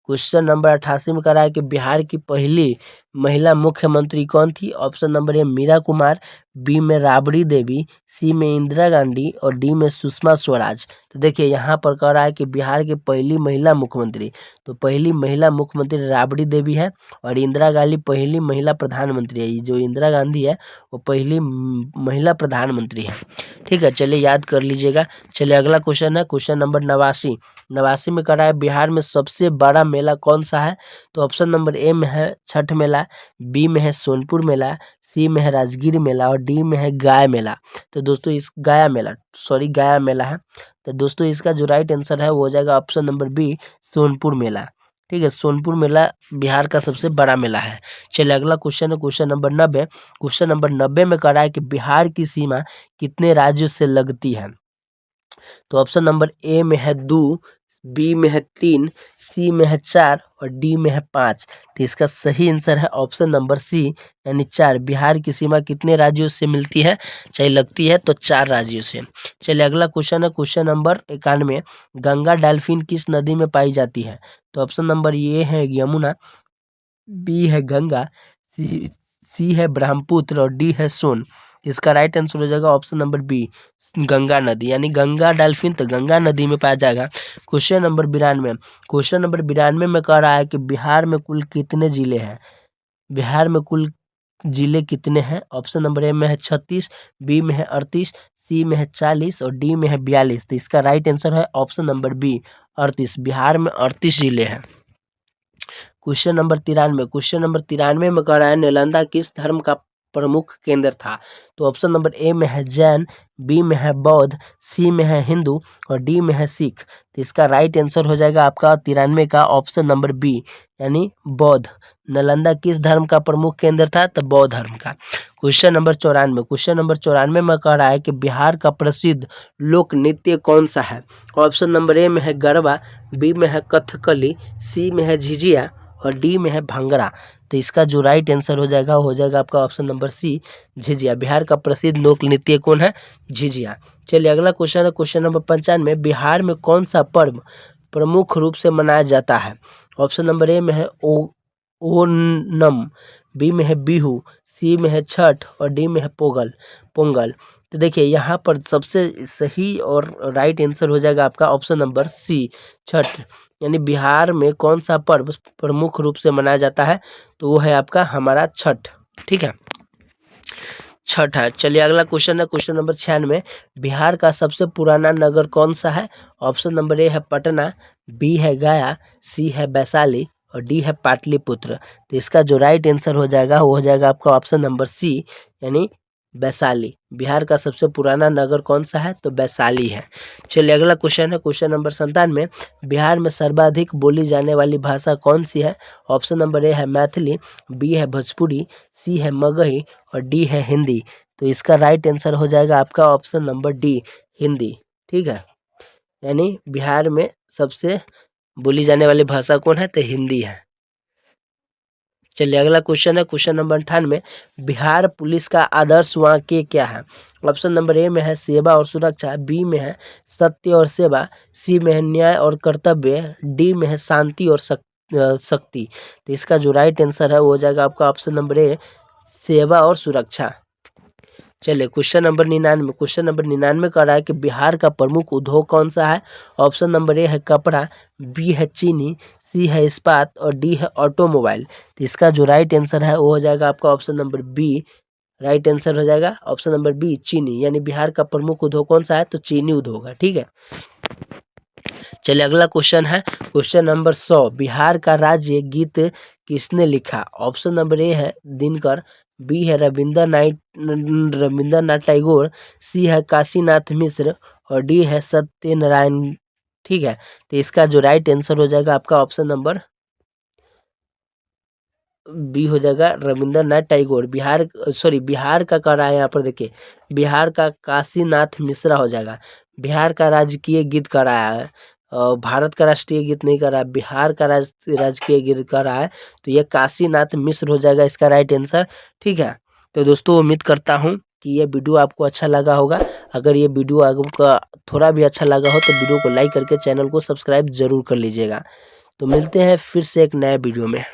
क्वेश्चन नंबर 88 में कह रहा है कि बिहार की पहली महिला मुख्यमंत्री कौन थी। Option number A Meera Kumar, B में राबड़ी देवी, सी में इंदिरा गांधी और डी में सुषमा स्वराज। तो देखिए यहाँ पर कह रहा है कि बिहार की पहली महिला मुख्यमंत्री, तो पहली महिला मुख्यमंत्री राबड़ी देवी है और इंदिरा गांधी पहली महिला प्रधानमंत्री है। ये जो इंदिरा गांधी है वो पहली महिला प्रधानमंत्री है। ठीक है, चलिए याद कर लीजिएगा। चलिए अगला क्वेश्चन है क्वेश्चन नंबर 89। 89 में कह रहा है बिहार में सबसे बड़ा मेला कौन सा है। तो ऑप्शन नंबर ए में है छठ मेला, बी में है सोनपुर मेला, सी में है राजगीर मेला और डी में है गाय मेला। तो दोस्तों इस गाया मेला है। तो दोस्तों इसका जो राइट आंसर है वो हो जाएगा ऑप्शन नंबर बी सोनपुर मेला। ठीक है, सोनपुर मेला बिहार का सबसे बड़ा मेला है। चलिए अगला क्वेश्चन है क्वेश्चन नंबर 90। क्वेश्चन नंबर 90 में कह रहा है कि बिहार की सीमा कितने राज्यों से लगती है। तो ऑप्शन नंबर ए में है 2, बी में है 3, सी में है 4 और डी में है 5। तो इसका सही आंसर है ऑप्शन नंबर सी, यानी 4। बिहार की सीमा कितने राज्यों से मिलती है, चाहे लगती है, तो 4 राज्यों से। चलिए अगला क्वेश्चन है क्वेश्चन नंबर 91। गंगा डॉल्फिन किस नदी में पाई जाती है। तो ऑप्शन नंबर ए है यमुना, बी है गंगा, सी है ब्रह्मपुत्र और डी है सोन। इसका राइट आंसर हो जाएगा ऑप्शन नंबर बी गंगा नदी, यानी गंगा डॉल्फिन तो गंगा नदी में पाया जाएगा। Question number 92। क्वेश्चन नंबर 92 में कह रहा है कि बिहार में कुल कितने जिले हैं। बिहार में कुल जिले कितने हैं। ऑप्शन नंबर ए में है 36, बी में है 38, सी में है 40 और डी में है 42। तो इसका राइट आंसर है ऑप्शन नंबर बी 38। बिहार में 38 जिले हैं। Question number 93। क्वेश्चन नंबर 93 में कह रहा है नालंदा किस धर्म का प्रमुख केंद्र था। तो ऑप्शन नंबर ए में है जैन, बी में है बौद्ध, सी में है हिंदू और डी में है सिख। तो इसका राइट आंसर हो जाएगा आपका 93 का ऑप्शन नंबर बी, यानी बौद्ध। नालंदा किस धर्म का प्रमुख केंद्र था, तो बौद्ध धर्म का। Question number 94। क्वेश्चन नंबर 94 में कह रहा है कि बिहार का प्रसिद्ध लोक नृत्य कौन सा है। ऑप्शन नंबर ए में है गरबा, बी में है कथकली, सी में है झिझिया और डी में है भांगड़ा। तो इसका जो राइट आंसर हो जाएगा आपका option number C Jhijhiya. Bihar का प्रसिद्ध लोक नृत्य कौन है, झिझिया। चलिए अगला क्वेश्चन है क्वेश्चन नंबर 95। बिहार में कौन सा पर्व प्रमुख रूप से मनाया जाता है। ऑप्शन नंबर ए में है ओनम, बी में है बिहू, सी में है छठ और डी में है पोंगल। तो देखिए यहाँ पर सबसे सही और राइट आंसर हो जाएगा आपका ऑप्शन नंबर सी छठ, यानी बिहार में कौन सा पर्व प्रमुख रूप से मनाया जाता है, तो वो है आपका हमारा छठ। ठीक है, छठ है। चलिए अगला क्वेश्चन है क्वेश्चन नंबर 96। बिहार का सबसे पुराना नगर कौन सा है। ऑप्शन नंबर ए है पटना, बी है गया, सी है वैशाली और डी है पाटलिपुत्र। तो इसका जो राइट आंसर हो जाएगा वो हो जाएगा आपका ऑप्शन नंबर सी, यानी वैशाली। बिहार का सबसे पुराना नगर कौन सा है, तो वैशाली है। चलिए अगला क्वेश्चन है क्वेश्चन नंबर 97। बिहार में सर्वाधिक बोली जाने वाली भाषा कौन सी है। ऑप्शन नंबर ए है मैथिली, बी है भोजपुरी, सी है मगही और डी है हिंदी। तो इसका राइट आंसर हो जाएगा आपका ऑप्शन नंबर डी हिंदी। ठीक है, यानी बिहार में सबसे बोली जाने वाली भाषा कौन है, तो हिंदी है। चलिए अगला क्वेश्चन है क्वेश्चन नंबर 98। बिहार पुलिस का आदर्श वाक्य क्या है। ऑप्शन नंबर ए में है सेवा और सुरक्षा, बी में है सत्य और सेवा, सी में है न्याय और कर्तव्य, डी में है शांति और शक्ति। तो इसका जो राइट आंसर है वो हो जाएगा आपका ऑप्शन नंबर ए सेवा और सुरक्षा। चलिए क्वेश्चन नंबर 99। क्वेश्चन नंबर 99 कह रहा है कि बिहार का प्रमुख उद्योग कौन सा है। ऑप्शन नंबर ए है कपड़ा, बी है चीनी, सी है इस्पात और डी है ऑटोमोबाइल। तो इसका जो राइट आंसर है वो हो जाएगा आपका option number B. Right answer हो जाएगा ऑप्शन नंबर बी चीनी, यानी बिहार का प्रमुख उद्योग कौन सा है, तो चीनी उद्योग है। ठीक है, चलिए अगला क्वेश्चन है क्वेश्चन नंबर 100। बिहार का राज्य गीत किसने लिखा। ऑप्शन नंबर ए है दिनकर, बी है रविंद्रनाथ टैगोर, सी है काशीनाथ मिश्र और डी है सत्यनारायण। ठीक है, तो इसका जो राइट आंसर हो जाएगा आपका ऑप्शन नंबर बी हो जाएगा, रविंद्रनाथ टैगोर। बिहार का कर रहा है यहाँ पर, देखिए बिहार का काशीनाथ मिश्रा हो जाएगा। बिहार का राजकीय गीत कर रहा है और भारत का राष्ट्रीय गीत नहीं कर रहा है, बिहार का राजकीय गीत कर रहा है, तो ये काशीनाथ मिश्र हो जाएगा इसका राइट आंसर। ठीक है, तो दोस्तों उम्मीद करता हूँ कि ये वीडियो आपको अच्छा लगा होगा। अगर ये वीडियो आपको थोड़ा भी अच्छा लगा हो तो वीडियो को लाइक करके चैनल को सब्सक्राइब जरूर कर लीजिएगा। तो मिलते हैं फिर से एक नए वीडियो में।